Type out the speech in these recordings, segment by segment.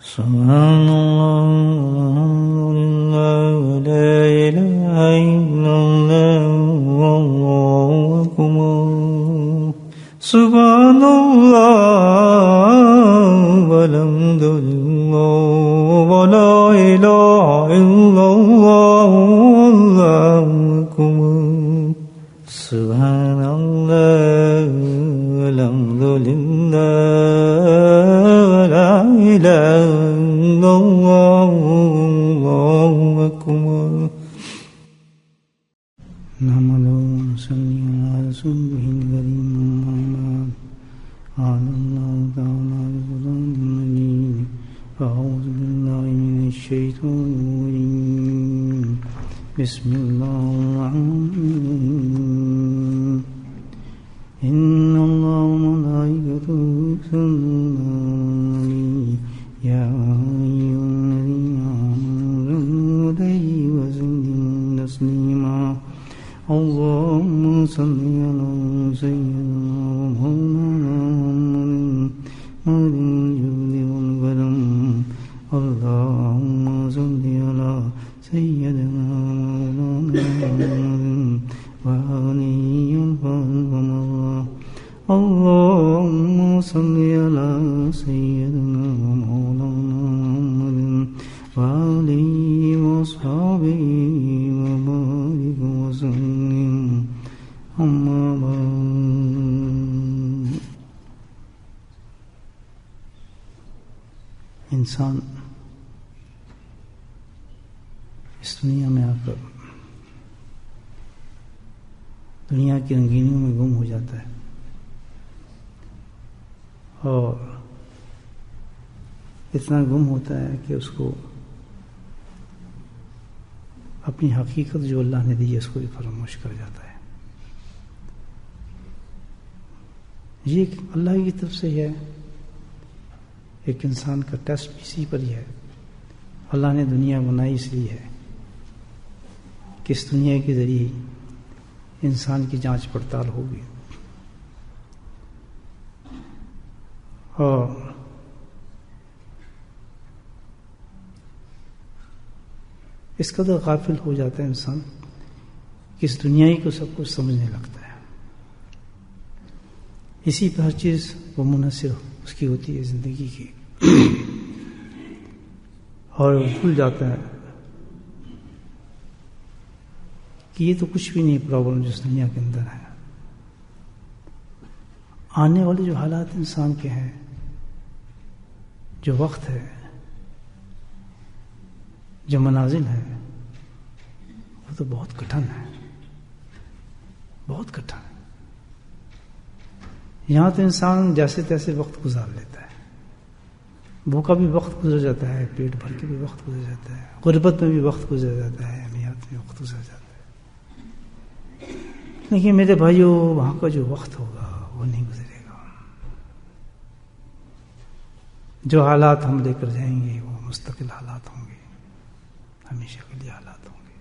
سبحان اللہ لا الہ الا اللہ واللہ اکبر سبحان اللہ والحمد للہ ولا الہ الا اللہ واللہ اکبر سبحان اللہ والحمد للہ ولا الہ الا اللہ واللہ اکبر نحمدہ ونصلی علی رسولہ الکریم قال اللہ تعالی بقرآن مجید اعوذ باللہ من الشیطان الرجیم بسم اللہ الرحمن الرحیم ان اللہ وملائکته یصلون یا ایھا الذین آمنوا صلوا علیہ وسلموا تسلیما اللهم صل على سيدنا ومولانا محمد الجود والكرم اللهم صل على سيدنا ومولانا محمد وآله وصحبه اللهم صل على سيدنا ومولانا محمد وآله وصحبه وبارك وسلم أما بعد انسان اس دنیا میں آ کر دنیا کی رنگینیوں میں گم ہو جاتا ہے اور اتنا گم ہوتا ہے کہ اس کو اپنی حقیقت جو اللہ نے دی ہے اس کو بھی فراموش کر جاتا ہے. یہ اللہ کی طرف سے ہے ایک انسان کا ٹیسٹ اسی پر ہی ہے. اللہ نے دنیا بنائی اس لیے ہے کہ اس دنیا کے ذریعے انسان کی جانچ پڑتال ہوگی اور اس قدر غافل ہو جاتا ہے انسان کہ اس دنیائی کو سب کچھ سمجھنے لگتا ہے. اسی پہ ہر چیز وہ منحصر اس کی ہوتی ہے زندگی کی اور بھول جاتا ہے کہ یہ تو کچھ بھی نہیں پرابلم جس دنیا کے اندر ہے. آنے والے جو حالات انسان کے ہیں جو وقت ہے جو منازل ہے وہ تو بہت کٹھن ہے بہت کٹھن ہے. یہاں تو انسان جیسے تیسے وقت گزار لیتا ہے. بھوکا بھی وقت گزر جاتا ہے پیٹ بھر کے بھی وقت گزر جاتا ہے غربت میں بھی وقت گزر جاتا ہے امیات میں وقت گزر جاتا ہے. لیکن میرے بھائیوں وہاں کا جو وقت ہوگا وہ نہیں گزرے گا. جو حالات ہم لے کر جائیں گے وہ مستقل حالات ہوں گے ہمیشہ کے لیے حالات ہوں گے.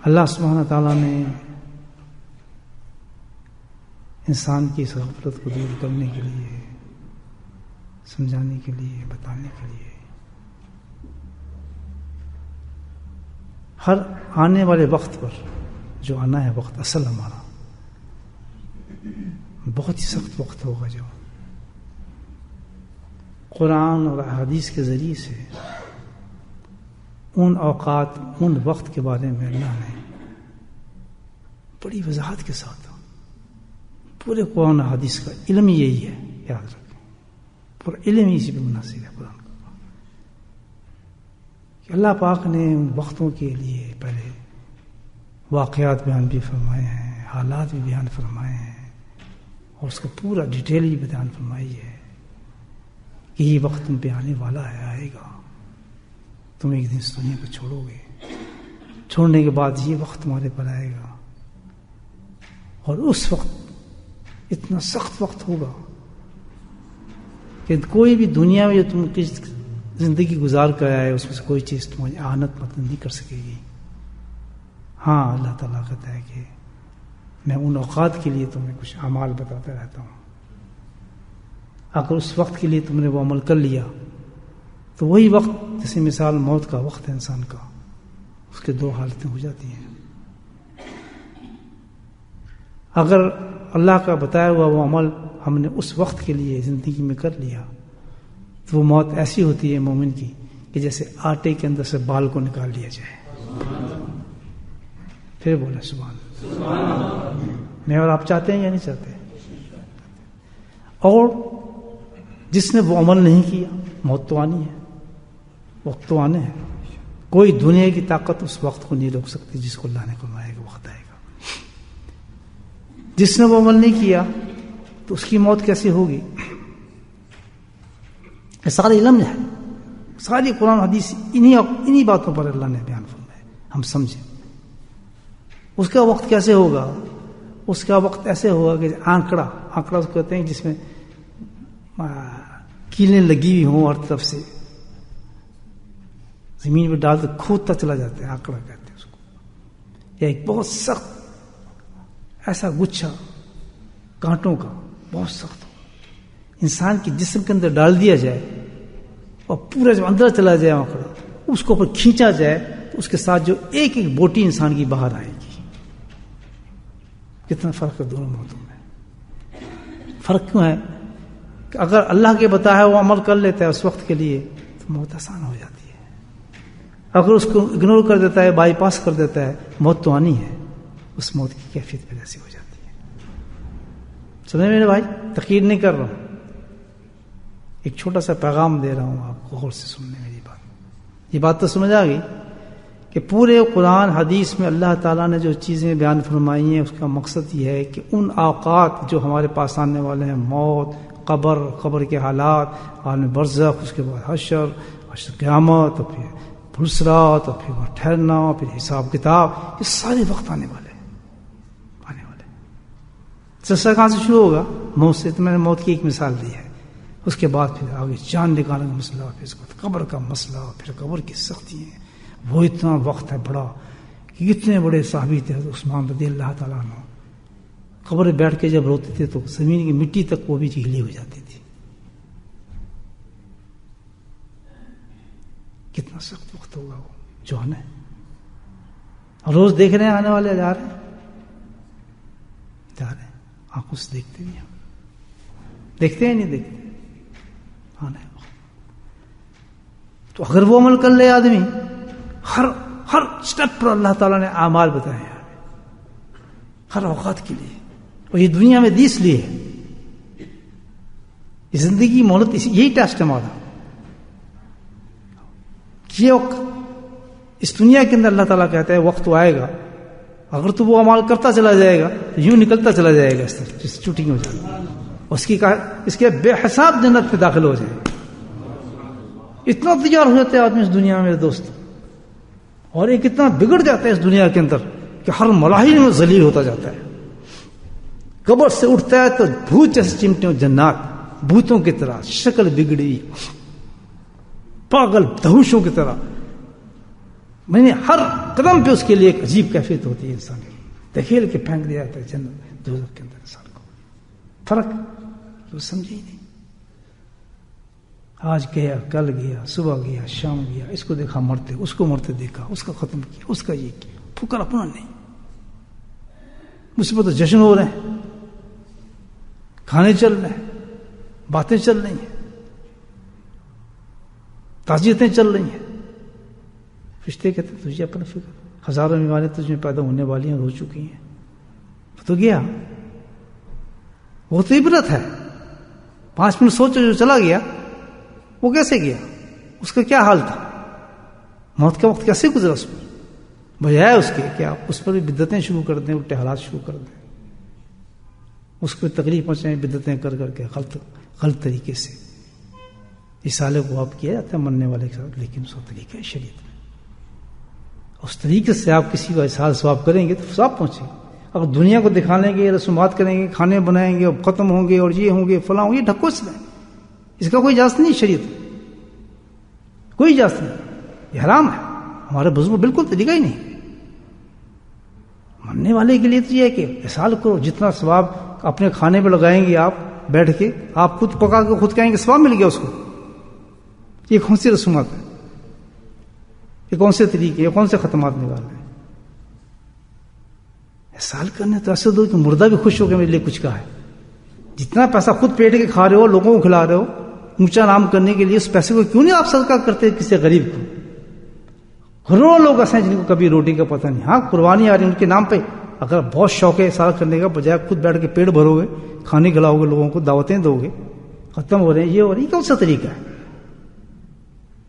اللہ سبحانہ تعالیٰ نے انسان کی اس غفلت کو دور کرنے کے لیے سمجھانے کے لیے بتانے کے لیے ہر آنے والے وقت پر جو آنا ہے وقت اصل ہمارا بہت ہی سخت وقت ہوگا جو قرآن اور احادیث کے ذریعے سے ان اوقات ان وقت کے بارے میں اللہ نے بڑی وضاحت کے ساتھ پورے قرآن حدیث کا علم یہی ہے یاد رکھیں پورا علم اسی پہ منحصر ہے قرآن کا کہ اللہ پاک نے ان وقتوں کے لیے پہلے واقعات بیان بھی فرمائے ہیں حالات بھی بیان فرمائے ہیں اور اس کا پورا ڈیٹیل بھی بیان فرمائی ہے کہ یہ وقت تم پہ آنے والا ہے آئے گا تم ایک دن اس دنیا کو چھوڑو گے چھوڑنے کے بعد یہ وقت تمہارے پر آئے گا اور اس وقت اتنا سخت وقت ہوگا کہ کوئی بھی دنیا میں جو تم کس زندگی گزار کر آئے اس میں سے کوئی چیز تمہاری اعانت مطلب نہیں کر سکے گی. ہاں اللہ تعالیٰ کہتا ہے کہ میں ان اوقات کے لیے تمہیں کچھ اعمال بتاتا رہتا ہوں. اگر اس وقت کے لیے تم نے وہ عمل کر لیا تو وہی وقت جیسے مثال موت کا وقت ہے انسان کا، اس کے دو حالتیں ہو جاتی ہیں. اگر اللہ کا بتایا ہوا وہ عمل ہم نے اس وقت کے لیے زندگی میں کر لیا تو وہ موت ایسی ہوتی ہے مومن کی کہ جیسے آٹے کے اندر سے بال کو نکال لیا جائے. پھر بولا سبحان اللہ. میں اور آپ چاہتے ہیں یا نہیں چاہتے؟ اور جس نے وہ عمل نہیں کیا، موت تو آنی ہے، وقت تو آنے ہیں. کوئی دنیا کی طاقت اس وقت کو نہیں روک سکتی جس کو اللہ نے فرمایا کہ وقت آئے گا. جس نے وہ عمل نہیں کیا تو اس کی موت کیسے ہوگی؟ یہ سارے علم ہے، ساری قرآن حدیث انہی باتوں پر اللہ نے بیان فرمایا، ہم سمجھیں. اس کا وقت کیسے ہوگا؟ اس کا وقت ایسے ہوگا کہ آنکڑا اس کو کہتے ہیں جس میں کیلیں لگی ہوئی ہوں ہر طرف سے، زمین پہ ڈال تو کھودتا چلا جاتا ہے، آنکڑا کہتے ہیں اس کو. یا ایک بہت سخت ایسا گچھا کانٹوں کا بہت سخت انسان کے جسم کے اندر ڈال دیا جائے اور پورا جب اندر چلا جائے آنکڑا، اس کو اوپر کھینچا جائے تو اس کے ساتھ جو ایک ایک بوٹی انسان کی باہر آئے گی. کتنا فرق ہے دونوں موتوں میں. فرق کیوں ہے؟ کہ اگر اللہ کے بتایا وہ عمل کر لیتا ہے اس وقت کے لیے تو موت آسان ہو جاتی ہے. اگر اس کو اگنور کر دیتا ہے، بائی پاس کر دیتا ہے، موت تو آنی ہے. اس موت کی کیفیت پھر ایسی ہو جاتی ہے. سمجھے میرے بھائی؟ تقریر نہیں کر رہا ہوں، ایک چھوٹا سا پیغام دے رہا ہوں آپ کو، غور سے سننے میری بات. یہ بات تو سمجھ آ گئی کہ پورے قرآن حدیث میں اللہ تعالیٰ نے جو چیزیں بیان فرمائی ہیں اس کا مقصد یہ ہے کہ ان اوقات جو ہمارے پاس آنے والے ہیں، موت، قبر کے حالات، عالم برزخ، اس کے بعد حشر قیامت، اور پھر پھلسرات، اور پھر ٹھہرنا، پھر حساب کتاب، یہ سارے وقت آنے والے. سلسلہ کہاں سے شروع ہوگا؟ موت سے. تو میں نے موت کی ایک مثال دی ہے. اس کے بعد پھر آگے جان نکالنے کا مسئلہ، پھر اس کے بعد قبر کا مسئلہ، پھر قبر کی سختی ہے. وہ اتنا وقت ہے بڑا کہ اتنے بڑے صحابی تھے عثمان رضی اللہ تعالیٰ عنہ، قبر میں بیٹھ کے جب روتے تھے تو زمین کی مٹی تک وہ بھی گیلی ہو جاتی تھی. کتنا سخت وقت ہوگا وہ جو ہے. روز دیکھ رہے ہیں آنے والے جا رہے ہیں آنکھوں سے دیکھتے نہیں ہم، دیکھتے ہیں نہیں دیکھتے آنا ہے. تو اگر وہ عمل کر لے آدمی، ہر سٹیپ پر اللہ تعالیٰ نے اعمال بتائے ہیں ہر اوقات کے لیے، اور یہ دنیا میں دیس لیے ہے. یہ زندگی مہلت یہی ٹیسٹ ہے ہمارا. یہ اس دنیا کے اندر اللہ تعالیٰ کہتا ہے وقت تو آئے گا، اگر تو وہ عمل کرتا چلا جائے گا تو یوں نکلتا چلا جائے گا اس طرح جس شوٹنگ ہو جائے گا، اس کے بے حساب جنت پہ داخل ہو جائے گا. اتنا تیار ہو جاتا ہے آدمی اس دنیا میں میرے دوست، اور ایک اتنا بگڑ جاتا ہے اس دنیا کے اندر کہ ہر ملاحظ میں ذلیل ہوتا جاتا ہے. قبر سے اٹھتا ہے تو بھوت جیسے چمٹے جنات، بھوتوں کی طرح شکل بگڑی، پاگل دہوشوں کی طرح. میں نے ہر قدم پہ اس کے لیے ایک عجیب کیفیت ہوتی ہے، انسان دھکیل کے پھینک دیا جاتا ہے جنت دوزخ کے اندر انسان کو. فرق وہ سمجھے ہی نہیں. آج گیا، کل گیا، صبح گیا، شام گیا، اس کو دیکھا مرتے، اس کو مرتے دیکھا، اس کا ختم کیا، اس کا یہ کیا، پھکر اپنا نہیں. مجھ پر تو جشن ہو رہے ہیں، کھانے چل رہے ہیں، باتیں چل رہی ہیں، تعزیتیں چل رہی ہیں. فرشتے کہتے ہیں تجھے اپنا فکر، ہزاروں بیماریاں تجھ میں پیدا ہونے والی ہیں، ہو چکی ہیں. تو گیا، وہ تو عبرت ہے. 5 منٹ سوچو جو چلا گیا وہ کیسے گیا، اس کا کیا حال تھا، موت کا وقت کیسے گزرا اس پر. بجائے اس کے کہ آپ اس پر بھی بدعتیں شروع کر دیں، الٹے حالات شروع کر دیں، اس کو تکلیف پہنچائیں بدعتیں کر کر کے غلط طریقے سے. رسالے کو آپ کیا جاتا ہے مرنے والے کے ساتھ، لیکن اس کا طریقہ ہے شریعت میں. اس طریقے سے آپ کسی کا احسان ثواب کریں گے تو ثواب پہنچے گا. اگر دنیا کو دکھانے گے، رسومات کریں گے، کھانے بنائیں گے اور ختم ہوں گے اور یہ ہوں گے فلاں ہوں گے، ڈھکوس ہے. اس کا کوئی اجازت نہیں شریعت میں، کوئی اجازت نہیں. یہ حرام ہے. ہمارے بزرگ بالکل طریقہ ہی نہیں. مرنے والے کے لیے تو یہ ہے کہ احسان کرو، جتنا ثواب اپنے کھانے پہ لگائیں گے آپ بیٹھ کے آپ خود پکا کے خود کہیں گے ثواب مل گیا اس کو. یہ کون سی رسومات ہے؟ یہ کون سے طریقے، یہ کون سے ختمات نکال رہے ہیں؟ احسان کرنے تو ایسے دو کہ مردہ بھی خوش ہو کے میرے لیے کچھ کہا ہے. جتنا پیسہ خود پیٹ کے کھا رہے ہو، لوگوں کو کھلا رہے ہو، اونچا نام کرنے کے لیے اس پیسے کو کیوں نہیں آپ صدقہ کرتے کسی غریب کو؟ کروڑوں لوگ ایسے ہیں جن کو کبھی روٹی کا پتہ نہیں. ہاں قربانی آ رہی ہے ان کے نام پہ، اگر بہت شوق ہے سارا کرنے کا، بجائے خود بیٹھ کے پیٹ بھرو گے، کھانے کھلاؤ گے، لوگوں کو دعوتیں دو گے، ختم ہو رہے ہیں یہ ہو رہی ہے. کون سا طریقہ ہے؟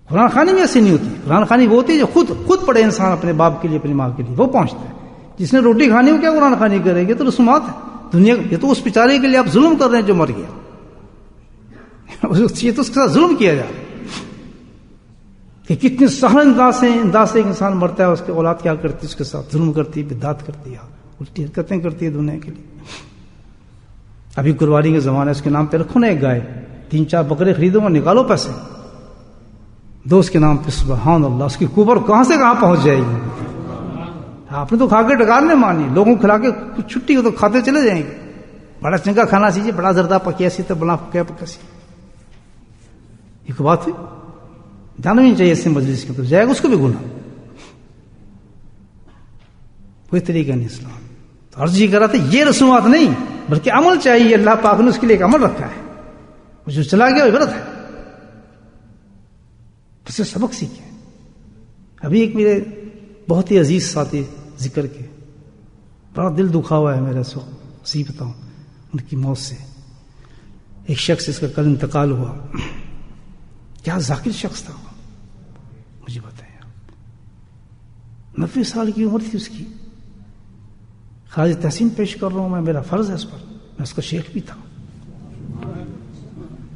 قرآن خوانی میں ایسی نہیں ہوتی. قرآن خوانی وہ ہوتی ہے جو خود پڑھے انسان اپنے باپ کے لیے، اپنی ماں کے لیے، وہ پہنچتا ہے. جس نے روٹی کھانی ہو کیا قرآن خوانی کرے گی؟ تو رسومات ہے دنیا. یہ تو اس بیچارے کے لیے آپ ظلم کر رہے ہیں جو مر گیا. یہ تو اس کے ساتھ ظلم کیا جائے کہ کتنے سہل انداز سے ایک انسان مرتا ہے، اس کے اولاد کیا کرتی ہے، اس کے ساتھ ظلم کرتی ہے، بدعت کرتی ہے، الٹی حرکتیں کرتی ہے دنیا کے لیے. ابھی قربانی کا زمانہ ہے، اس کے نام پہ رکھو نا ایک گائے، 3-4 بکرے خریدو گا، نکالو پیسے دو اس کے نام پہ. سبحان اللہ، اس کی کوبر کہاں سے کہاں پہنچ جائے گی. آپ نے تو کھا کے ڈکارنے مانی، لوگوں کو کھلا کے چھٹی ہو تو کھاتے چلے جائیں گے. بڑا چنگا کھانا چاہیے، بڑا زردہ پکیا سی تو بنا پکیا پکسی. ایک بات ہے جانا بھی نہیں چاہیے اس مجلس کے، تو جائے گا اس کو بھی گناہ. کوئی طریقہ نہیں اسلام. تو عرض یہ کر رہا تھا یہ رسومات نہیں بلکہ عمل چاہیے. اللہ پاک نے اس کے لیے ایک عمل رکھا ہے، جو چلا گیا وہ غلط ہے، اس سے سبق سیکھیں. ابھی ایک میرے بہت ہی عزیز ساتھی ذکر کے، بڑا دل دکھا ہوا ہے میرا، سو سی بتاؤں ان کی موت سے. ایک شخص اس کا کل انتقال ہوا، کیا ذاکر شخص تھا وہ، مجھے بتائیں آپ. 90 سال کی عمر تھی اس کی. خراج تحسین پیش کر رہا ہوں میں، میرا فرض ہے اس پر، میں اس کا شیخ بھی تھا.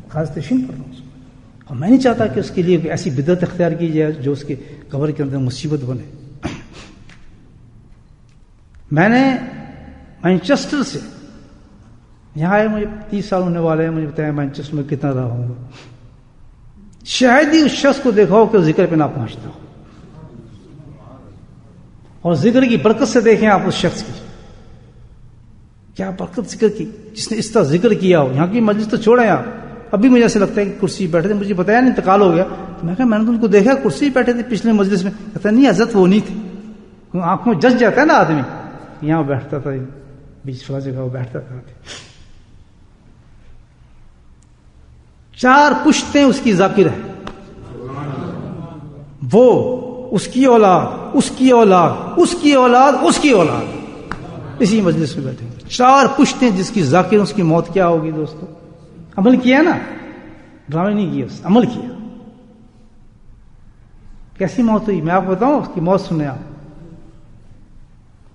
خراج تحسین کر رہا ہوں اس پر، اور میں نہیں چاہتا کہ اس کے لیے ایسی بدعت اختیار کی جائے جو اس کے قبر کے اندر مصیبت بنے. میں نے مانچسٹر سے یہاں آئے، مجھے 30 سال ہونے والے ہیں، مجھے بتایا مانچسٹر میں کتنا رہا ہوں گا. شاید ہی اس شخص کو دیکھا ہو کہ ذکر پہ نہ پہنچتا ہو. اور ذکر کی برکت سے دیکھیں آپ اس شخص کی کیا برکت ذکر کی، جس نے اس طرح ذکر کیا ہو. یہاں کی مجلس تو چھوڑیں آپ، ابھی مجھے ایسا لگتا ہے کہ کرسی بیٹھے تھے، مجھے بتایا نہیں انتقال ہو گیا. تو میں کہا میں نے تو ان کو دیکھا کرسی بیٹھے تھے پچھلے مجلس میں. کہتا نہیں حضرت وہ نہیں تھے. آنکھوں میں جج جاتا ہے نا آدمی، یہاں بیٹھتا تھا، بیچ فلاں جگہ وہ بیٹھتا تھا. 4 پشتیں اس کی ذاکر ہے، وہ اس کی اولاد، اس کی اولاد، اس کی اولاد، اس کی اولاد اسی مجلس میں بیٹھے. 4 پشتیں جس کی ذاکر، اس کی موت کیا ہوگی دوستو؟ عمل کیا نا، ڈرامے نہیں کیا، عمل کیا. کیسی موت ہوئی میں آپ کو بتاؤں، اس کی موت سنیں آپ.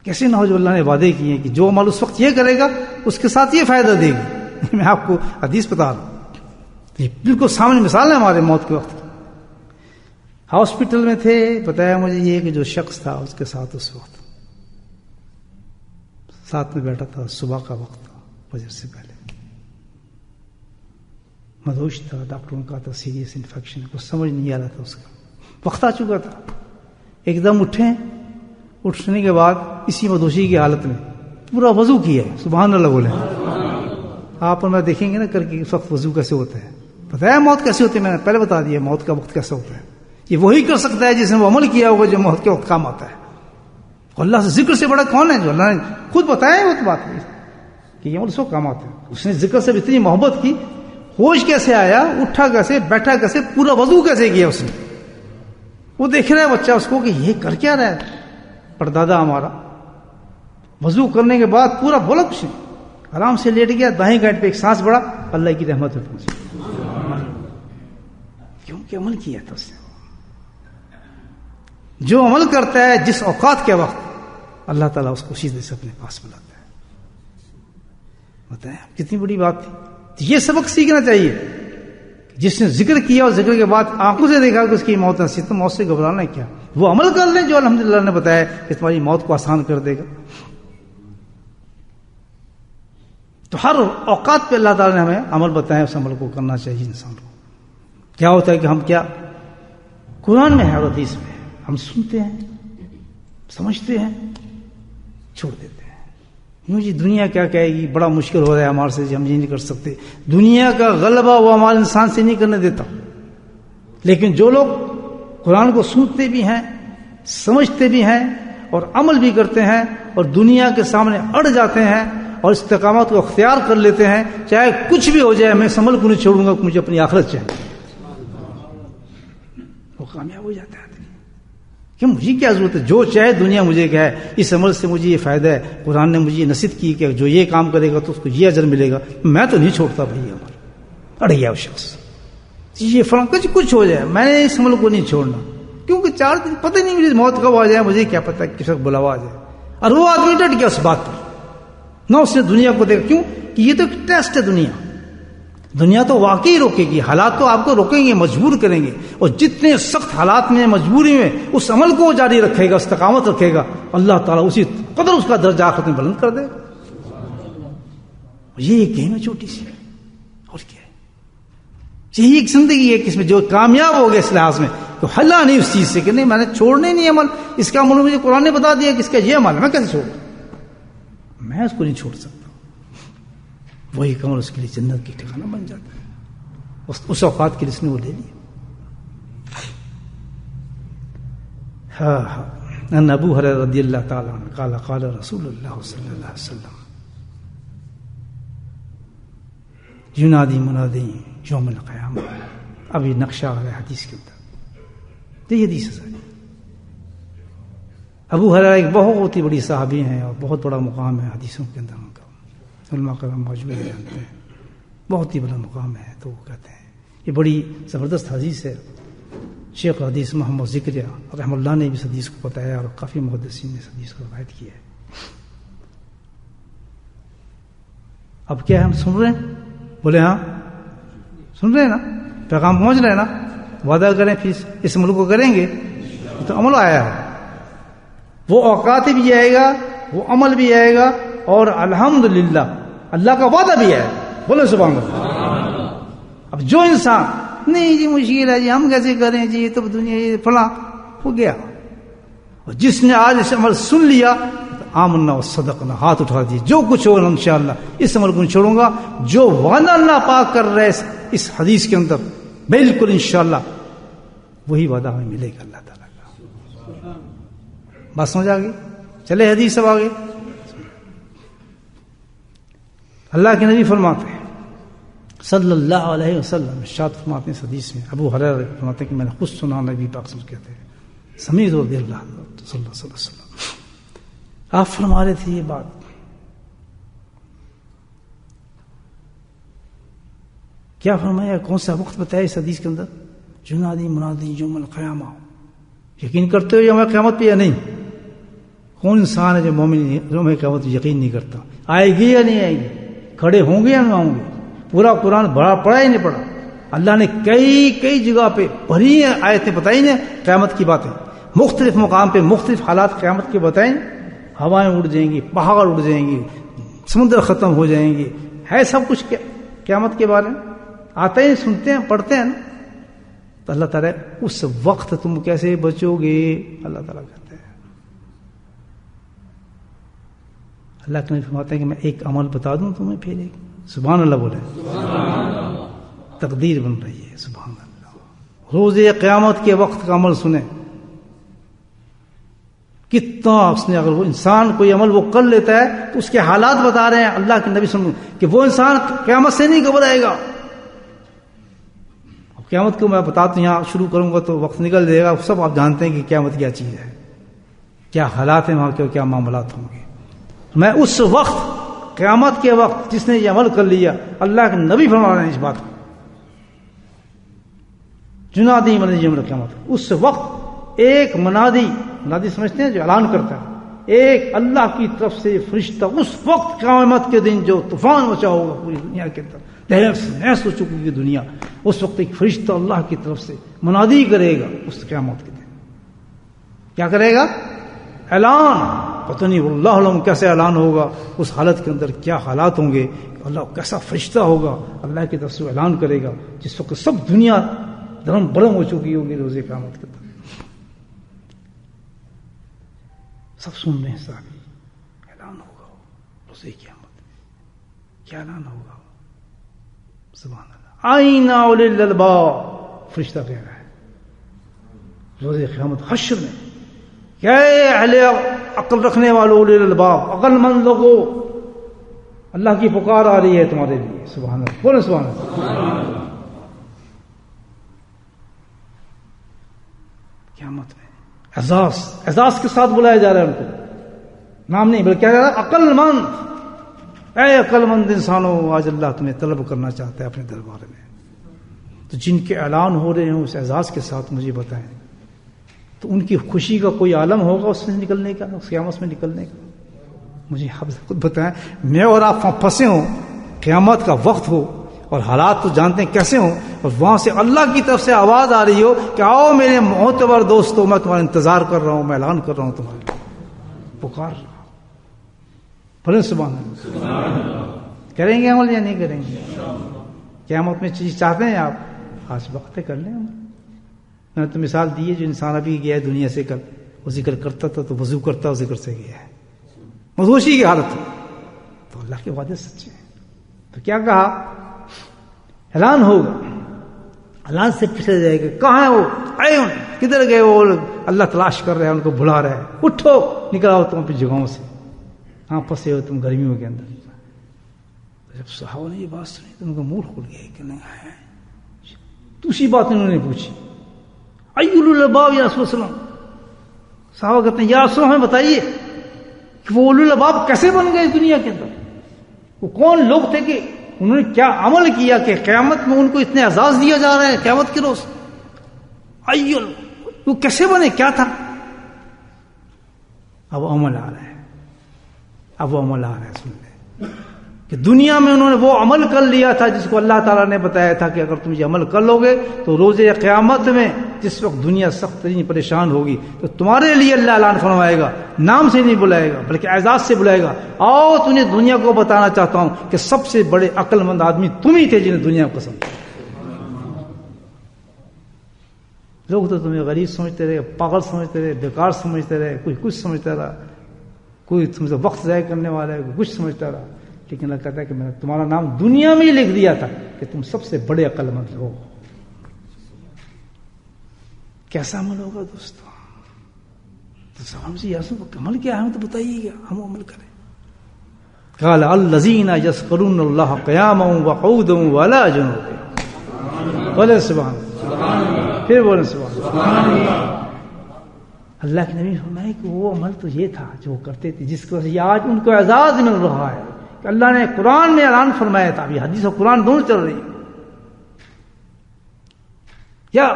کیسے نہ ہو جو اللہ نے وعدے کیے ہیں کہ جو عمل اس وقت یہ کرے گا اس کے ساتھ یہ فائدہ دے گی. میں آپ کو حدیث بتا رہا ہوں، یہ بالکل سامنے مثال ہے ہمارے موت کے وقت کی. ہاسپٹل میں تھے، بتایا مجھے یہ کہ جو شخص تھا اس کے ساتھ اس وقت ساتھ میں بیٹھا تھا، صبح کا وقت تھا، فجر سے پہلے، مدہوش تھا. ڈاکٹروں کا تھا سیریس انفیکشن، کچھ سمجھ نہیں آ رہا تھا، اس کا وقت آ چکا تھا. ایک دم اٹھنے کے بعد اسی مدہوشی کی حالت میں پورا وضو کیا ہے. سبحان اللہ بولے آپ اور میں دیکھیں گے نا کر کے اس وقت وضو کیسے ہوتا ہے. بتایا موت کیسے ہوتی ہے، میں نے پہلے بتا دیا موت کا وقت کیسا ہوتا ہے. یہ وہی کر سکتا ہے جس نے وہ عمل کیا ہوگا جو موت کے وقت کام آتا ہے. اللہ سے ذکر سے بڑا کون ہے؟ جو اللہ نے خود بتایا ہے وہ تو بات ہے کہ یہ عمل اس وقت کام آتا ہے. اس نے ذکر سے اتنی محبت کی، ہوش کیسے آیا، اٹھا کیسے، بیٹھا کیسے، پورا وضو کیسے کیا اس نے. وہ دیکھ رہا ہے بچہ اس کو کہ یہ کر کیا رہا ہے پردادا ہمارا. وضو کرنے کے بعد پورا بولا کچھ نہیں، آرام سے لیٹ گیا، دائیں گائٹ پہ ایک سانس بڑھا، اللہ کی رحمت میں پہنچی. کیونکہ عمل کیا تھا اس نے. جو عمل کرتا ہے جس اوقات کے وقت، اللہ تعالیٰ اس کو سیدھے سے اپنے پاس بلاتا ہے. بتائیں کتنی بڑی بات تھی. یہ سبق سیکھنا چاہیے. جس نے ذکر کیا اور ذکر کے بعد آنکھوں سے دیکھا کہ اس کی موت نصیب، تو موت سے گھبرانا ہے کیا؟ وہ عمل کر لیں جو الحمدللہ نے بتایا کہ تمہاری موت کو آسان کر دے گا. تو ہر اوقات پہ اللہ تعالیٰ نے ہمیں عمل بتایا، اس عمل کو کرنا چاہیے انسان کو. کیا ہوتا ہے کہ ہم کیا قرآن میں ہے اور حدیث میں ہم سنتے ہیں، سمجھتے ہیں، چھوڑ دیتے ہیں. یوں جی دنیا کیا کہے گی، بڑا مشکل ہو رہا ہے ہمارے سے جی، ہم یہ نہیں کر سکتے. دنیا کا غلبہ وہ ہمارے انسان سے نہیں کرنے دیتا. لیکن جو لوگ قرآن کو سنتے بھی ہیں، سمجھتے بھی ہیں اور عمل بھی کرتے ہیں اور دنیا کے سامنے اڑ جاتے ہیں اور استقامت کو اختیار کر لیتے ہیں، چاہے کچھ بھی ہو جائے میں اس عمل کو نہیں چھوڑوں گا، مجھے اپنی آخرت چاہیے، وہ کامیاب ہو جاتا ہے. کہ مجھے کیا ضرورت ہے، جو چاہے دنیا مجھے کہے، اس عمل سے مجھے یہ فائدہ ہے، قرآن نے مجھے یہ نصیحت کی کہ جو یہ کام کرے گا تو اس کو یہ اجر ملے گا، میں تو نہیں چھوڑتا بھائی عمل. اڑ گیا وہ شخص، یہ فلاں کچھ ہو جائے میں نے اس عمل کو نہیں چھوڑنا، کیونکہ 4 دن پتہ نہیں میری موت کب آ جائے، مجھے کیا پتہ کس وقت بلاوا آ جائے. اور وہ آدمی ڈٹ گیا اس بات پر، نہ اس نے دنیا کو دیکھا. کیوں کہ یہ تو ایک ٹیسٹ ہے. دنیا تو واقعی روکے گی، حالات تو آپ کو روکیں گے، مجبور کریں گے، اور جتنے سخت حالات میں مجبوری میں اس عمل کو جاری رکھے گا، استقامت رکھے گا، اللہ تعالیٰ اسی قدر اس کا درجہ آخرت میں بلند کر دے. یہ ایک گیم ہے چھوٹی سی، اور کیا ہے، یہی ایک زندگی ہے کہ اس میں جو کامیاب ہو گیا اس لحاظ میں تو ہلا نہیں اس چیز سے کہ نہیں میں نے چھوڑنے نہیں عمل، اس کا عمل مجھے قرآن نے بتا دیا کہ اس کا یہ عمل ہے، میں کیسے چھوڑوں، میں اس کو نہیں چھوڑ سکتا. وہی عمل اس کے لیے جنت کی ٹھکانہ بن جاتا ہے اس اوقات کے لیے اس نے وہ لے لیا. ان ابو ہریرہ رضی اللہ تعالیٰ عنہ قال قال رسول اللہ صلی اللہ علیہ وسلم ینادی منادی یوم القیامہ. اب یہ نقشہ آ رہا ہے حدیث کے اندر، یہ حدیث ہے. ابو ہریرہ ایک بہت ہی بڑی صحابی ہیں اور بہت بڑا مقام ہے حدیثوں کے اندر، ان کا علماء کرام موجود جانتے ہیں، بہت ہی بڑا مقام ہے. تو وہ کہتے ہیں یہ بڑی زبردست حدیث ہے. شیخ حدیث محمد ذکریہ رحمہ اللہ نے بھی اس حدیث کو بتایا اور کافی محدثین نے اس حدیث کو روایت کیا ہے. اب کیا ہم سن رہے ہیں؟ بولے ہاں سن رہے ہیں نا، پیغام پہنچ رہے ہیں نا. وعدہ کریں پھر اس ملک کو کریں گے تو عمل آیا ہے، وہ اوقات بھی آئے گا، وہ عمل بھی آئے گا، اور الحمدللہ اللہ کا وعدہ بھی ہے. بولے سبحان اللہ. اب جو انسان نہیں جی مشکل ہے جی ہم کیسے کریں جی تو دنیا یہ فلاں ہو گیا، اور جس نے آج اس عمل سن لیا آمنا و صدقنا، ہاتھ اٹھا دیے جو کچھ ہوگا انشاءاللہ اس عمل کو نہیں چھوڑوں گا. جو وعدہ اللہ پاک کر رہے اس حدیث کے اندر بالکل انشاءاللہ وہی وعدہ ہمیں ملے گا اللہ تعالیٰ کا. بات سمجھ آ گئی؟ چلے حدیث سب آگے. اللہ کے نبی فرماتے ہیں صلی اللہ علیہ وسلم، ارشاد فرماتے ہیں اس حدیث میں، ابو ہریرہ فرماتے ہیں کہ میں نے خود سنا، نبی پاک صلی اللہ علیہ وسلم کہتے ہیں سمیع رضی اللہ صلی اللہ علیہ وسلم آپ فرما رہے تھے یہ بات. کیا فرمایا؟ کون سا وقت بتایا اس حدیث کے اندر؟ ینادی منادی یوم القیامہ. یقین کرتے ہو یوم قیامت پہ یا نہیں؟ کون انسان ہے جو مومن یوم قیامت پہ یقین نہیں کرتا؟ آئے گی یا نہیں آئے گی؟ کھڑے ہوں گے یا نہیں ہوں گے؟ پورا قرآن بڑا پڑھا ہی نہیں پڑھا؟ اللہ نے کئی جگہ پہ بھری آیتیں بتائی نے قیامت کی باتیں، مختلف مقام پہ مختلف حالات قیامت کے بتائیں. ہوائیں اڑ جائیں گی، پہاڑ اڑ جائیں گے، سمندر ختم ہو جائیں گے، ہے سب کچھ قیامت کے بارے میں آتے ہیں، سنتے ہیں، پڑھتے ہیں نا. تو اللہ تعالیٰ اس وقت تم کیسے بچو گے؟ اللہ تعالیٰ کہتے ہیں، اللہ کے نبی فرماتے ہیں کہ میں ایک عمل بتا دوں تمہیں پھر ایک. سبحان اللہ بولے، تقدیر بن رہی ہے. سبحان اللہ. روز قیامت کے وقت کا عمل سنیں، کتنا اس نے، اگر وہ انسان کوئی عمل وہ کر لیتا ہے تو اس کے حالات بتا رہے ہیں اللہ کے نبی سن کہ وہ انسان قیامت سے نہیں گھبرائے گا. اب قیامت کو میں بتاتا ہوں، یہاں شروع کروں گا تو وقت نکل جائے گا. سب آپ جانتے ہیں کہ قیامت کیا چیز ہے، کیا حالات ہیں وہاں کے، کیا معاملات ہوں گے. میں اس وقت قیامت کے وقت جس نے یہ عمل کر لیا، اللہ کے نبی فرما رہے ہیں اس بات کو، جنادی منادی یوم القیامت. اس وقت ایک منادی سمجھتے ہیں جو اعلان کرتا ہے، ایک اللہ کی طرف سے فرشتہ اس وقت قیامت کے دن جو طوفان مچا ہوگا پوری دنیا کے اندر، تہس ہو چکی ہے دنیا، اس وقت ایک فرشتہ اللہ کی طرف سے منادی کرے گا اس قیامت کے دن. کیا کرے گا؟ اعلان. پتہ نہیں اللہ علم کیسے اعلان ہوگا اس حالت کے اندر، کیا حالات ہوں گے، اللہ کیسا فرشتہ ہوگا اللہ کی طرف سے اعلان کرے گا جس وقت سب دنیا دھرم برم ہو چکی ہوگی روز قیامت کے اندر. سب سن رہے ہیں، ساتھ اعلان ہوگا روزے قیامت کیا اعلان ہوگا؟ سبحان اللہ. آئین اولی الالباب، فرشتہ کہہ رہا ہے روزے قیامت حشر میں کہ اے اہل عقل رکھنے والوں، اولی الالباب، عقل مند لوگوں، اللہ کی پکار آ رہی ہے تمہارے لیے. سبحان اللہ، بولے سبحان اللہ. قیامت میں اعزاز کے ساتھ بلایا جا رہا ہے ان کو، نام نہیں بلکہ کیا جا رہا ہے؟ عقل مند. اے عقل مند انسانوں، آج اللہ تمہیں طلب کرنا چاہتا ہے اپنے دربار میں. تو جن کے اعلان ہو رہے ہیں اس اعزاز کے ساتھ مجھے بتائیں، تو ان کی خوشی کا کوئی عالم ہوگا اس سے نکلنے کا، اس قیامت میں نکلنے کا؟ مجھے خود بتائیں. میں اور آپ پھنسے ہوں، قیامت کا وقت ہو اور حالات تو جانتے ہیں کیسے ہوں، اور وہاں سے اللہ کی طرف سے آواز آ رہی ہو کہ آؤ میرے معتبر دوستو، میں تمہارا انتظار کر رہا ہوں، میں اعلان کر رہا ہوں، تمہارے پکار رہا ہوں. بولے سبحان اللہ. کریں گے عمل یا نہیں کریں گے؟ قیامت میں چیز چاہتے ہیں آپ؟ آج وقت کر لیں عمل. میں نے تو مثال دی ہے، جو انسان ابھی گیا ہے دنیا سے کل، وہ ذکر کرتا تھا تو وضو کرتا، وہ ذکر سے گیا ہے، مدہوشی کی حالت ہے. تو اللہ کے وعدے سچے ہیں. تو کیا کہا؟ اعلان ہوگا، اعلان سے پوچھا جائے گا کہاں ہے وہ؟ آئے ان کدھر گئے وہ؟ اللہ تلاش کر رہے ہیں، ان کو بلا رہے ہیں، اٹھو نکل آؤ تم اپنی جگہوں سے، ہاں پھنسے ہو تم گرمیوں کے اندر. جب صحابہ نے یہ بات سنی تو ان کا منہ کھل گیا کہ نہیں ہے. دوسری بات انہوں نے پوچھی، ایل الباب یا رسول اللہ. صحابہ کہتے ہیں یا رسول ہمیں بتائیے کہ وہ اولو الباب کیسے بن گئے دنیا کے اندر؟ وہ کون لوگ تھے کہ انہوں نے کیا عمل کیا کہ قیامت میں ان کو اتنے اعزاز دیا جا رہا ہے قیامت کے روز؟ ایل وہ کیسے بنے، کیا تھا؟ اب عمل آ رہا ہے، اب وہ عمل آ رہا ہے. سن لیں کہ دنیا میں انہوں نے وہ عمل کر لیا تھا جس کو اللہ تعالیٰ نے بتایا تھا کہ اگر تم یہ عمل کر لو گے تو روز قیامت میں جس وقت دنیا سخت ترین پریشان ہوگی تو تمہارے لیے اللہ اعلان فرمائے گا، نام سے نہیں بلائے گا بلکہ اعزاز سے بلائے گا. آؤ تمہیں دنیا کو بتانا چاہتا ہوں کہ سب سے بڑے عقل مند آدمی تم ہی تھے جنہیں دنیا کو پسند. لوگ تو تمہیں غریب سمجھتے رہے، پاگل سمجھتے رہے، بیکار سمجھتے رہے، کوئی کچھ سمجھتا رہا، کوئی تم سے وقت ضائع کرنے والا ہے، کوئی کچھ سمجھتا رہا. لیکن اللہ کہتا ہے کہ میں نے تمہارا نام دنیا میں ہی لکھ دیا تھا کہ تم سب سے بڑے عقل مند ہو. کیسا عمل ہوگا دوستو؟ تو سوال سے یاسو عمل کیا ہے ہم تو بتائیے گا، ہم عمل کریں. قال الذین یذکرون اللہ قیاما وقعودا وعلی جنوبہم. بولے سبحان اللہ، پھر بولے سبحان اللہ. اللہ کے نبی فرمائے کہ وہ عمل تو یہ تھا جو وہ کرتے تھے جس کو آج ان کو اعزاز مل رہا ہے. کہ اللہ نے قرآن میں اعلان فرمایا تھا، ابھی حدیث اور قرآن دونوں چل رہی ہیں. یا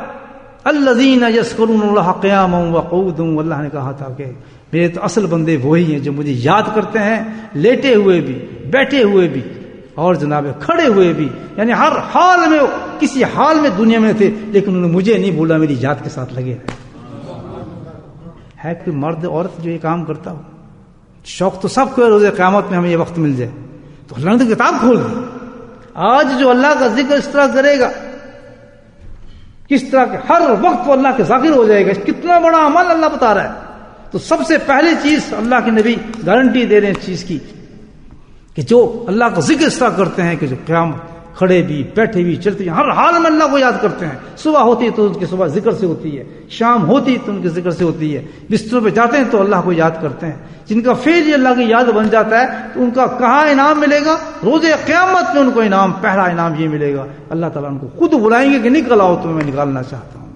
الذین یذکرون اللہ قیاما وقعودا، اللہ نے کہا تھا کہ میرے تو اصل بندے وہی ہیں جو مجھے یاد کرتے ہیں لیٹے ہوئے بھی، بیٹھے ہوئے بھی، اور جناب کھڑے ہوئے بھی. یعنی ہر حال میں، کسی حال میں دنیا میں تھے لیکن انہوں نے مجھے نہیں بولا، میری یاد کے ساتھ لگے رہے. ہے کوئی مرد عورت جو یہ کام کرتا ہو؟ شوق تو سب کو ہے روز قیامت میں ہمیں یہ وقت مل جائے. تو اللہ نے تو کتاب کھول دی. آج جو اللہ کا ذکر اس طرح کرے گا، کس طرح کہ ہر وقت وہ اللہ کے ذاکر ہو جائے گا. کتنا بڑا عمل اللہ بتا رہا ہے. تو سب سے پہلی چیز اللہ کے نبی گارنٹی دے رہے ہیں اس چیز کی کہ جو اللہ کا ذکر اس طرح کرتے ہیں کہ جو قیامت کھڑے بھی، بیٹھے بھی، چلتے بھی، ہر حال میں اللہ کو یاد کرتے ہیں. صبح ہوتی ہے تو ان کی صبح ذکر سے ہوتی ہے، شام ہوتی ہے تو ان کے ذکر سے ہوتی ہے، بستروں پہ جاتے ہیں تو اللہ کو یاد کرتے ہیں. جن کا فعل یہ اللہ کی یاد بن جاتا ہے تو ان کا کہاں انعام ملے گا؟ روز قیامت میں ان کو انعام، پہلا انعام یہ ملے گا، اللہ تعالیٰ ان کو خود بلائیں گے کہ نکل آؤ تمہیں میں نکالنا چاہتا ہوں.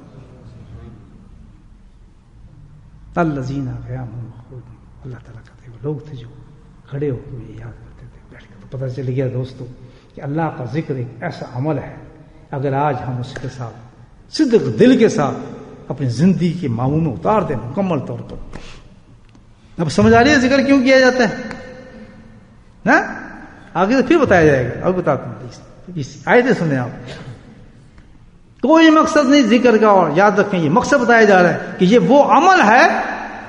الذین قیام وقعودا، اللہ تعالیٰ کہتے ہیں وہ لوگ تھے جو کھڑے ہو کے یاد کرتے تھے، بیٹھ کے. تو پتہ چل گیا دوستو کہ اللہ کا ذکر ایک ایسا عمل ہے، اگر آج ہم اس کے ساتھ صدق دل کے ساتھ اپنی زندگی کے معمول میں اتار دیں مکمل طور پر. اب سمجھ آ رہی ہے ذکر کیوں کیا جاتا ہے نا؟ آگے تو پھر بتایا جائے گا، اب بتاتا ہوں. آیتیں سنیں آپ. کوئی مقصد نہیں ذکر کا، اور یاد رکھیں یہ مقصد بتایا جا رہا ہے کہ یہ وہ عمل ہے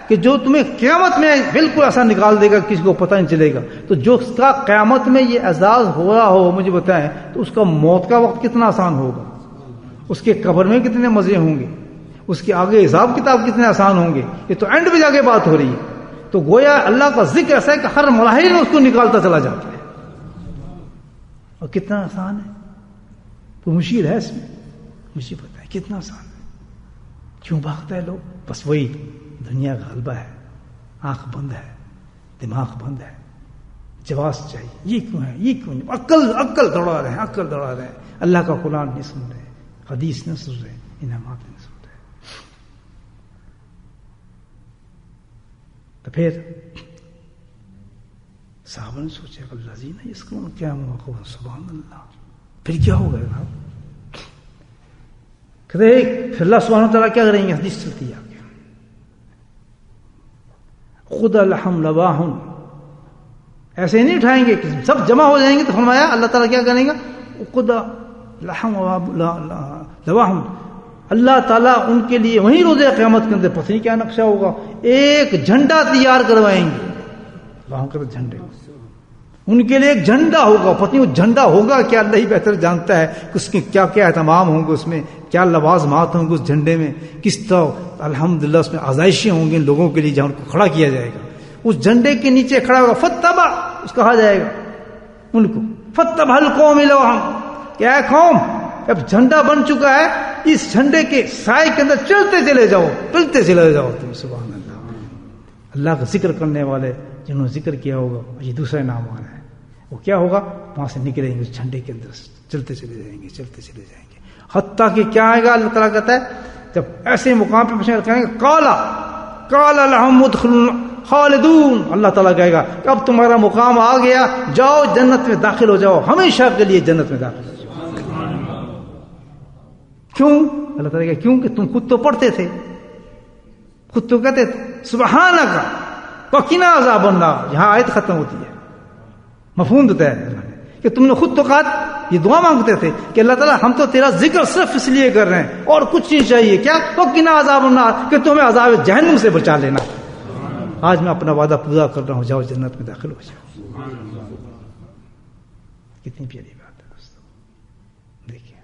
کہ جو تمہیں قیامت میں بالکل ایسا نکال دے گا کسی کو پتہ نہیں چلے گا. تو جو اس کا قیامت میں یہ اعزاز ہو رہا ہو مجھے بتائیں تو اس کا موت کا وقت کتنا آسان ہوگا، اس کے قبر میں کتنے مزے ہوں گے، اس کے آگے حساب کتاب کتنے آسان ہوں گے. یہ تو اینڈ پہ جا کے بات ہو رہی ہے. تو گویا اللہ کا ذکر ایسا ہے کہ ہر مراحل میں اس کو نکالتا چلا جاتا ہے. اور کتنا آسان ہے. تو مشکل ہے اس میں, مجھے پتا ہے کتنا آسان ہے. کیوں بھاگتا ہے لوگ؟ بس وہی دنیا کا غلبہ ہے, آنکھ بند ہے, دماغ بند ہے, جواز چاہیے, یہ کیوں ہے, یہ کیوں نہیں, عقل دوڑا رہے ہیں, عقل دوڑا رہے ہیں. اللہ کا قرآن نہیں سن رہے, حدیث نہیں سن رہے, انعامات نہیں سن رہے. تو پھر صحابہ نے سوچا کہ اللہ جی نے اس کو کیا موقع, سبحان اللہ. پھر کیا ہوگا صاحب؟ کہتے پھر اللہ سبحانہ تعالیٰ کیا کریں گے؟ حدیث چلتی ہے آگے, خود الحم لواہن, ایسے نہیں اٹھائیں گے کہ سب جمع ہو جائیں گے. تو فرمایا اللہ تعالیٰ کیا کریں گا؟ خود الحم لواہن, اللہ تعالیٰ ان کے لیے وہیں روز قیامت کے اندر پتہ نہیں کیا نقشہ ہوگا, ایک جھنڈا تیار کروائیں گے. اللہ کر جھنڈے, ان کے لیے ایک جھنڈا ہوگا. پتہ نہیں وہ جھنڈا ہوگا کیا, اللہ ہی بہتر جانتا ہے کہ اس کے کیا کیا اہتمام ہوں گے, اس میں کیا لوازمات ہوں گے اس جھنڈے میں, کس طرح الحمدللہ اس میں آزائشیں ہوں گی ان لوگوں کے لیے جہاں ان کو کھڑا کیا جائے گا. اس جھنڈے کے نیچے کھڑا ہوگا, فتبع اس کہا جائے گا ان کو, فتبع القوم لوہم, کیا ہے قوم, اب جھنڈا بن چکا ہے, اس جھنڈے کے سائے کے اندر چلتے چلے جاؤ, چلتے چلے جاؤ تم. سبحان اللہ. اللہ کا ذکر کرنے والے جنہوں نے ذکر کیا ہوگا, یہ دوسرا نام آ رہا ہے, وہ کیا ہوگا؟ وہاں سے نکلیں گے اس جھنڈے کے اندر, چلتے چلے جائیں گے, چلتے چلے جائیں گے. حتیٰ کہ کیا آئے گا, اللہ تعالیٰ کہتا ہے جب ایسے مقام پہ پہنچے کہیں گے قال لهم ادخلوا خالدون, اللہ تعالیٰ کہے گا کہ اب تمہارا مقام آ گیا, جاؤ جنت میں داخل ہو جاؤ, ہمیشہ کے لیے جنت میں داخل ہو جاؤ. کیوں؟ اللہ تعالیٰ کہے کیوں کہ تم خود تو پڑھتے تھے, خود تو کہتے تھے سبحانک وقنا عذاب النار. یہاں آیت ختم ہوتی ہے, مفہوم دیتا ہے اللہ نے کہ تم نے خود تو کہا, یہ دعا مانگتے تھے کہ اللہ تعالیٰ ہم تو تیرا ذکر صرف اس لیے کر رہے ہیں اور کچھ نہیں چاہیے, کیا وقنا عذاب النار, کہ تمہیں عذاب جہنم سے بچا لینا. آج میں اپنا وعدہ پورا کر رہا ہوں, جاؤ جنت میں داخل ہو جاؤ. کتنی پیاری بات ہے دوستوں. دیکھیں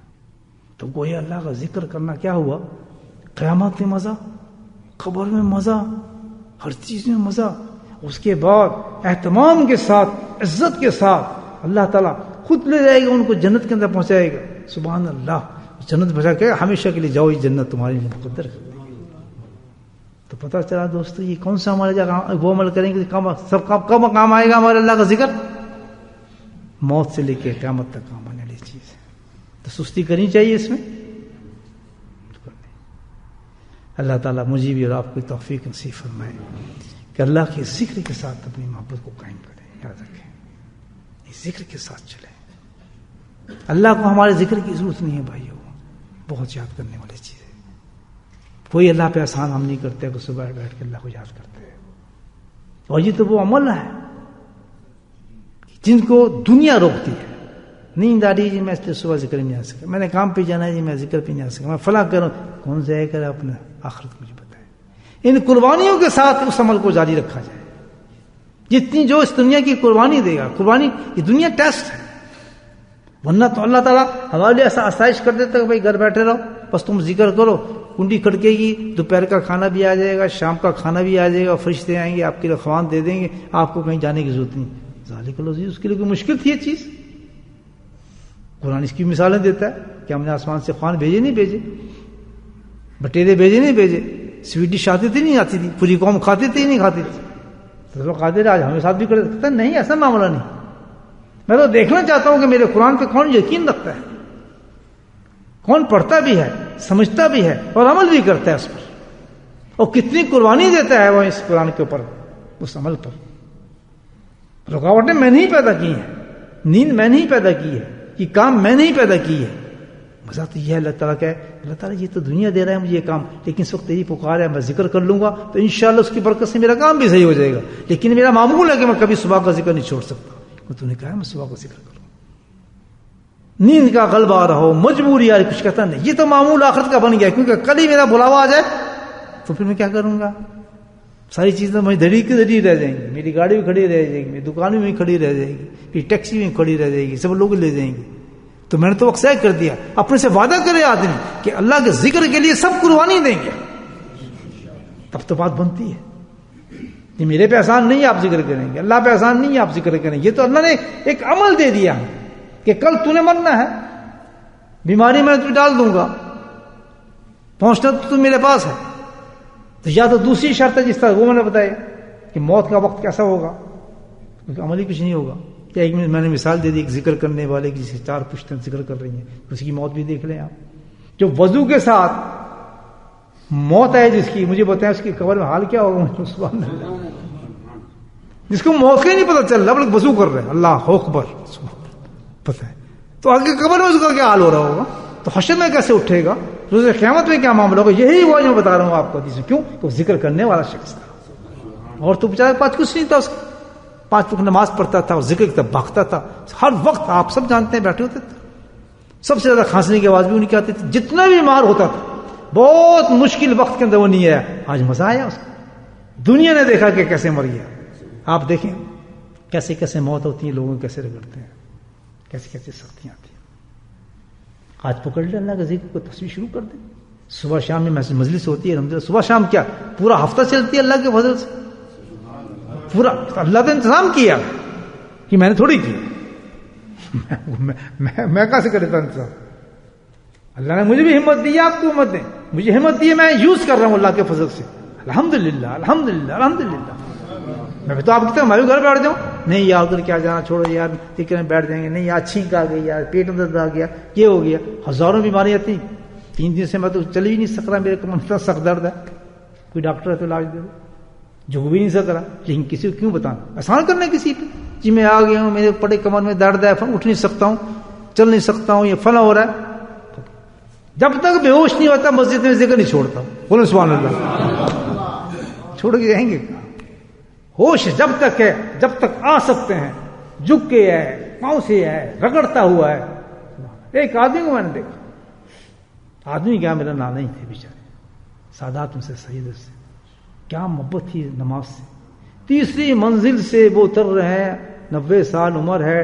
تو گویا اللہ کا ذکر کرنا کیا ہوا, قیامت میں مزہ, قبر میں مزہ, ہر چیز میں مزہ. اس کے بعد اہتمام کے ساتھ, عزت کے ساتھ اللہ تعالیٰ خود لے جائے گا ان کو, جنت کے اندر پہنچائے گا. سبحان اللہ. جنت پہنچا کے ہمیشہ کے لیے جاؤ, یہ جنت تمہارے لیے مقدر ہے. تو پتہ چلا دوستو یہ کون سا ہمارے جگہ وہ عمل کریں گے سب کب کام آئے گا ہمارے اللہ کا ذکر؟ موت سے لے کے قیامت تک کام آنے والی چیز ہے. تو سستی کرنی چاہیے اس میں. اللہ تعالیٰ مجھے بھی اور آپ کو توفیق نصیب فرمائے کہ اللہ کے ذکر کے ساتھ اپنی محبت کو قائم کریں. یاد رکھیں اس ذکر کے ساتھ چلیں. اللہ کو ہمارے ذکر کی ضرورت نہیں ہے بھائیو, بہت یاد کرنے والی چیز ہے. کوئی اللہ پہ احسان ہم نہیں کرتے کہ صبح بیٹھ کے اللہ کو یاد کرتے ہیں. اور یہ تو وہ عمل ہے جن کو دنیا روکتی ہے. نیند آ رہی جی میں صبح ذکر نہیں آ سکا, میں نے کام پہ جانا ہے جی میں ذکر پہ نہیں آ سکا, میں فلاں کروں. کون ضائع کرے اپنا آخرت؟ مجھے بتائے. ان قربانیوں کے ساتھ اس عمل کو جاری رکھا جائے. جتنی جو اس دنیا کی قربانی دے گا, قربانی یہ دنیا ٹیسٹ ہے, ورنہ تو اللہ تعالیٰ ہمارے لیے ایسا آسائش کر دیتا ہے کہ بھائی گھر بیٹھے رہو, بس تم ذکر کرو, کنڈی کھڑکے گی, دوپہر کا کھانا بھی آ جائے گا, شام کا کھانا بھی آ جائے گا, فرشتے آئیں گے آپ کے لیے خوان دے دیں گے, آپ کو کہیں جانے کی ضرورت نہیں. ذالک العزیز, اس کے لیے کوئی مشکل تھی یہ چیز؟ قرآن اس کی مثالیں دیتا ہے کہ ہم نے آسمان سے خوان بھیجے نہیں بھیجے, بٹیرے بھیجے نہیں بھیجے, سویٹ ڈش آتی تھی نہیں آتی تھی, پوری قوم کھاتی تھی نہیں کھاتی تھی. تو لوگ قادر آج ہمیں ساتھ بھی کر سکتا ہے. نہیں, ایسا معاملہ نہیں. میں تو دیکھنا چاہتا ہوں کہ میرے قرآن پہ کون یقین رکھتا ہے, کون پڑھتا بھی ہے, سمجھتا بھی ہے اور عمل بھی کرتا ہے اس پر, اور کتنی قربانی دیتا ہے وہ اس قرآن کے اوپر, اس عمل پر. رکاوٹیں میں نہیں پیدا کی ہیں, نیند میں نہیں پیدا کی ہے, یہ کام میں نہیں پیدا کی ہے. مزہ تو یہ ہے اللہ تعالیٰ کا ہے, اللہ تعالیٰ یہ تو دنیا دے رہا ہے مجھے یہ کام, لیکن اس وقت تیری پکار ہے, میں ذکر کر لوں گا تو انشاءاللہ اس کی برکت سے میرا کام بھی صحیح ہو جائے گا. لیکن میرا معمول ہے کہ میں کبھی صبح کا ذکر نہیں چھوڑ سکتا. تو نے کہا میں صبح کا ذکر کروں. نیند کا غلبہ آ رہا ہو, مجبوری آ رہی, کچھ کہتا نہیں, یہ تو معمول آخرت کا بن گیا, کیونکہ کل ہی میرا بلاوا آ جائے تو پھر میں کیا کروں گا؟ ساری چیزیں مجھے دھڑی کی دھڑی رہ جائیں گی, میری گاڑی بھی کھڑی رہ جائے گی, میری دکان بھی کھڑی رہ جائے گی, پھر ٹیکسی بھی کھڑی رہ جائے گی, سب لوگ لے جائیں گے. تو میں نے تو وقت کر دیا, اپنے سے وعدہ کرے آدمی کہ اللہ کے ذکر کے لیے سب قربانی دیں گے, تب تو بات بنتی ہے. یہ میرے پہ احسان نہیں آپ ذکر کریں گے, اللہ پہ احسان نہیں آپ ذکر کریں گے, یہ تو اللہ نے ایک عمل دے دیا کہ کل تو نے مرنا ہے, بیماری میں تجھے ڈال دوں گا, پہنچنا تو میرے پاس ہے. تو یا تو دوسری شرط ہے جس طرح وہ میں نے بتایا کہ موت کا وقت کیسا ہوگا, کیونکہ عملی کچھ نہیں ہوگا. یا ایک میں نے مثال دے دی ایک ذکر کرنے والے کی جسے 4 پشتیں ذکر کر رہی ہیں, اس کی موت بھی دیکھ لیں آپ. جو وضو کے ساتھ موت ہے جس کی, مجھے بتائیں اس کی قبر میں حال کیا ہوگا. سبحان اللہ, جس کو موت کا ہی نہیں پتا چل رہا بلکہ وضو کر رہے ہیں, اللہ اکبر, پتہ ہے تو آگے قبر میں اس کا کیا حال ہو رہا ہوگا, تو حشر میں کیسے اٹھے گا, روز قیامت میں کیا معاملہ ہوگا. یہی ہوا جو میں بتا رہا ہوں آپ کو حدیث میں. کیوں کہ وہ ذکر کرنے والا شخص تھا, اور تو بیچارے پاس کچھ نہیں تھا, اس 5 وقت نماز پڑھتا تھا اور ذکر کی طرف بھاگتا تھا ہر وقت. آپ سب جانتے ہیں, بیٹھے ہوتے تھے, سب سے زیادہ کھانسنے کی آواز بھی انہیں کی آتی تھی. جتنا بھی بیمار ہوتا تھا, بہت مشکل وقت کے اندر وہ نہیں آیا. آج مزہ آیا اس کو, دنیا نے دیکھا کہ کیسے مر گیا. آپ دیکھیں کیسے کیسے موت ہوتی ہے, لوگوں کیسے رگڑتے ہیں, کیسے کیسے سختیاں آتی ہیں. آج پکڑ لیں اللہ کا ذکر کو, تصویر شروع کر دیں. صبح شام میں مجلس ہوتی ہے الحمدللہ, صبح شام کیا پورا ہفتہ چلتی ہے اللہ کے فضل سے. پورا اللہ نے انتظام کیا کہ میں نے تھوڑی کیا, میں کہاں سے کر دیتا انتظام. اللہ نے مجھے بھی ہمت دی, آپ کو ہمت دیں, مجھے ہمت دی ہے, میں یوز کر رہا ہوں اللہ کے فضل سے. الحمدللہ الحمدللہ الحمدللہ. میں بھی تو آپ کی طرح میں بھی گھر بیٹھ جاؤں, نہیں یار ادھر کیا جانا, چھوڑو یار, فکر میں بیٹھ جائیں گے. نہیں یار چھینک آ گئی, یار پیٹ میں درد آ گیا, یہ ہو گیا, ہزاروں بیماریاں تھیں. 3 دن سے میں تو چل ہی نہیں سک رہا, میرے کمر میں سخت درد ہے. کوئی ڈاکٹر ہے تو علاج دے دو. جھک بھی نہیں سک رہا, لیکن کسی کو کیوں بتانا, احسان کرنا کسی پہ. جی میں آ گیا ہوں, میرے پڑے کمر میں درد ہے, اٹھ نہیں سکتا ہوں, چل نہیں سکتا ہوں, یہ فلاں ہو رہا ہے. جب تک بے ہوش نہیں ہوتا مسجد میں ذکر نہیں چھوڑتا. بولو سبحان اللہ. چھوڑ کے جائیں گے, ہوش جب تک ہے, جب تک آ سکتے ہیں, جھک کے ہے, پاؤں سے ہے, رگڑتا ہوا ہے. ایک آدمی کو میں نے دیکھا, آدمی کیا میرا نانا ہی تھے بیچارے, سادات میں سے سید سے, کیا محبت تھی نماز سے. 3ری منزل سے وہ اتر رہے ہیں, 90 سال عمر ہے,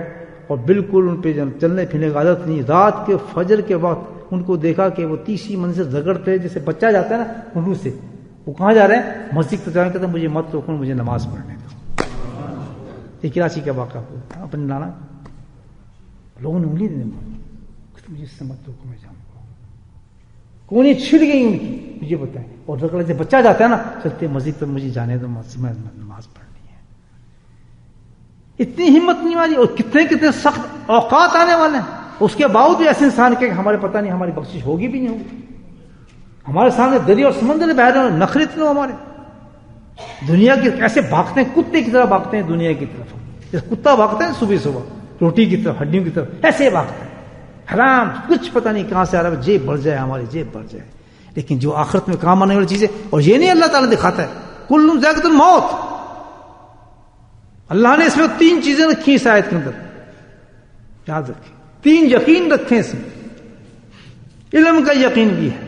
اور بالکل ان پہ چلنے پھرنے کی عادت نہیں. رات کے فجر کے وقت ان کو دیکھا کہ وہ 3ری منزل رگڑتے, جیسے بچہ جاتا ہے نا الو سے, وہ کہاں جا رہے ہیں, مسجد تک جانے. کہتے ہیں مجھے مت روکو, مجھے نماز پڑھنے دو. یہ کراچی کا واقعہ ہوا اپنے نانا, لوگوں نے انگلی دینے مجھے اس سے مت روکو, میں جاؤں گا. کونی چھڑ گئی ان کی, مجھے بتائیں. اور رگڑے سے بچہ جاتا ہے نا, چلتے مسجد تک مجھے جانے دو, میں نماز پڑھنی ہے. اتنی ہمت نہیں ماری, اور کتنے کتنے سخت اوقات آنے والے ہیں. اس کے باوجود ایسے انسان کے ہمارے پتہ نہیں ہماری بخشش ہوگی بھی نہیں ہوگی. ہمارے سامنے دریا اور سمندر بہ رہے ہیں, نخرے اتنے ہمارے. دنیا کے ایسے بھاگتے ہیں, کتے کی طرح بھاگتے ہیں دنیا کی طرف. جیسے کتا بھاگتا ہے صبح صبح روٹی کی طرف, ہڈیوں کی طرف, ایسے بھاگتے ہیں. حرام کچھ پتہ نہیں کہاں سے آ رہا ہے, جیب بڑھ جائے, ہماری جیب بڑھ جائے. لیکن جو آخرت میں کام آنے والی چیزیں, اور یہ نہیں اللہ تعالیٰ دکھاتا ہے کل ذائقۃ الموت. اللہ نے اس میں 3 چیزیں رکھی اس آیت کے اندر, یاد رکھیں. 3 یقین رکھیں اس میں. علم کا یقین بھی ہے,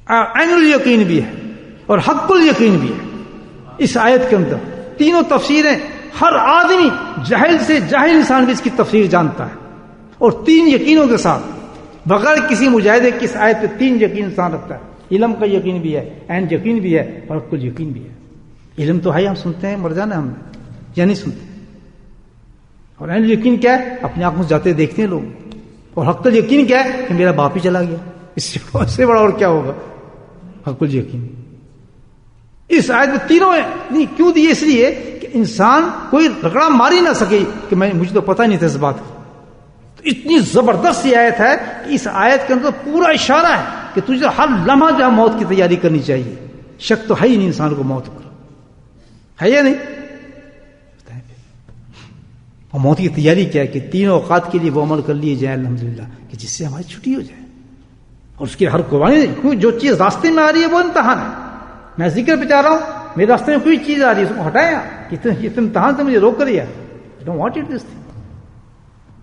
عین الیقین بھی ہے, اور حق الیقین بھی ہے. اس آیت کے اندر تینوں تفسیریں, ہر آدمی جاہل سے جاہل انسان بھی اس کی تفسیر جانتا ہے. اور 3 یقینوں کے ساتھ بغیر کسی مجاہدے کی اس آیت پہ 3 یقین انسان رکھتا ہے. علم کا یقین بھی ہے, عین یقین بھی ہے, اور حق الیقین بھی ہے. علم تو ہے, ہم سنتے ہیں, مر جانا ہم نے, یا نہیں سنتے. اور عین الیقین کیا ہے, اپنی آنکھوں سے جاتے دیکھتے ہیں لوگ. اور حق الیقین کیا ہے کہ میرا باپ ہی چلا گیا, اس سے بڑا اور کیا ہوگا. حق الیقین اس آیت میں تینوں ہیں. نہیں کیوں دیے, اس لیے کہ انسان کوئی رگڑا مار ہی نہ سکے کہ مجھے تو پتہ نہیں تھا اس بات کا. تو اتنی زبردست یہ آیت ہے کہ اس آیت کے اندر پورا اشارہ ہے کہ تجھے ہر لمحہ جو موت کی تیاری کرنی چاہیے. شک تو ہے ہی نہیں انسان کو موت پر, ہے یا نہیں. اور موت کی تیاری کیا ہے کہ 3 اوقات کے لیے وہ عمل کر لیے جائیں الحمدللہ, کہ جس سے ہماری چھٹی ہو جائے. اور اس کی ہر قربانی نہیں, جو چیز راستے میں آ رہی ہے وہ امتحان ہے. میں ذکر پہ چاہ رہا ہوں, میرے راستے میں کوئی چیز آ رہی ہے, اس کو ہٹائیں. یہ امتحان سے مجھے روک کر ہے. Don't want it this thing.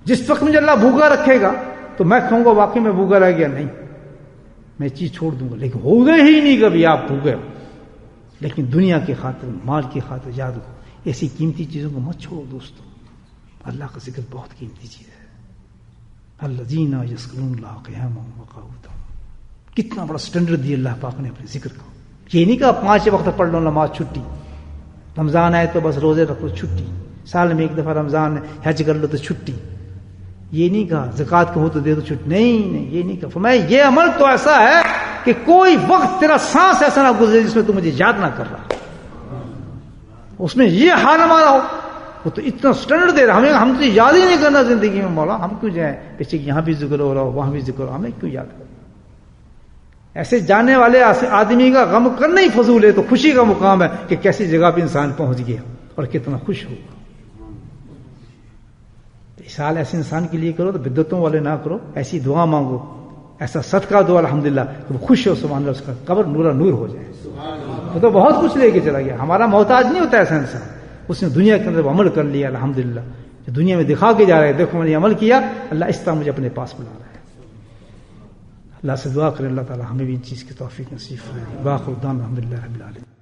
جس وقت مجھے اللہ بھوکا رکھے گا تو میں کہوں گا واقعی میں بھوکا رہ گیا, نہیں میں چیز چھوڑ دوں گا. لیکن ہو گئے ہی نہیں کبھی آپ بھوکے. لیکن دنیا کی خاطر, مال کی خاطر یاد رکھو, ایسی قیمتی چیزوں کو مت چھوڑو دوستو. اللہ کا ذکر بہت قیمتی چیز ہے. الذین یذکرون اللہ قیاما وقعودا. کتنا بڑا سٹینڈرڈ دیا اللہ پاک نے اپنے ذکر کو. یہ نہیں کہا 5 وقت پڑھ لو نماز چھٹی، رمضان آئے تو بس روزے رکھو چھٹی، سال میں 1 دفعہ رمضان حج کر لو تو چھٹی، یہ نہیں کہا زکوٰۃ کو ہو تو دے دو چھٹی، نہیں یہ نہیں کہا. فرمایا یہ عمل تو ایسا ہے کہ کوئی وقت تیرا سانس ایسا نہ گزرے جس میں تو مجھے یاد نہ کر رہا، اس میں یہ حال ہمارا ہو. وہ تو اتنا سٹینڈرڈ دے رہا ہم تو یاد ہی نہیں کرنا زندگی میں. مولا ہم کیوں جائیں پیچھے یہاں بھی ذکر ہو رہا ہو وہاں بھی ذکر ہو، ہمیں کیوں یاد کرنا؟ ایسے جانے والے آدمی کا غم کرنا ہی فضول ہے. تو خوشی کا مقام ہے کہ کیسی جگہ پہ انسان پہنچ گیا اور کتنا خوش ہوگا. اس حال ایسے انسان کے لیے کرو تو بدعتوں والے نہ کرو، ایسی دعا مانگو، ایسا صدقہ دو الحمدللہ کہ وہ خوش ہو سبحان اللہ، اس کا قبر نورا نور ہو جائے. وہ تو بہت کچھ لے کے چلا گیا، ہمارا محتاج نہیں ہوتا ایسا انسان. اس نے دنیا کے اندر عمل کر لیا الحمدللہ، جو دنیا میں دکھا کے جا رہے ہیں دیکھو میں نے عمل کیا، اللہ اس طرح مجھے اپنے پاس بلا رہا ہے. اللہ سے دعا کریں اللہ تعالی ہمیں بھی ان چیز کی توفیق نصیب فرمائے. باخر دعوانا الحمدللہ رب العالمین.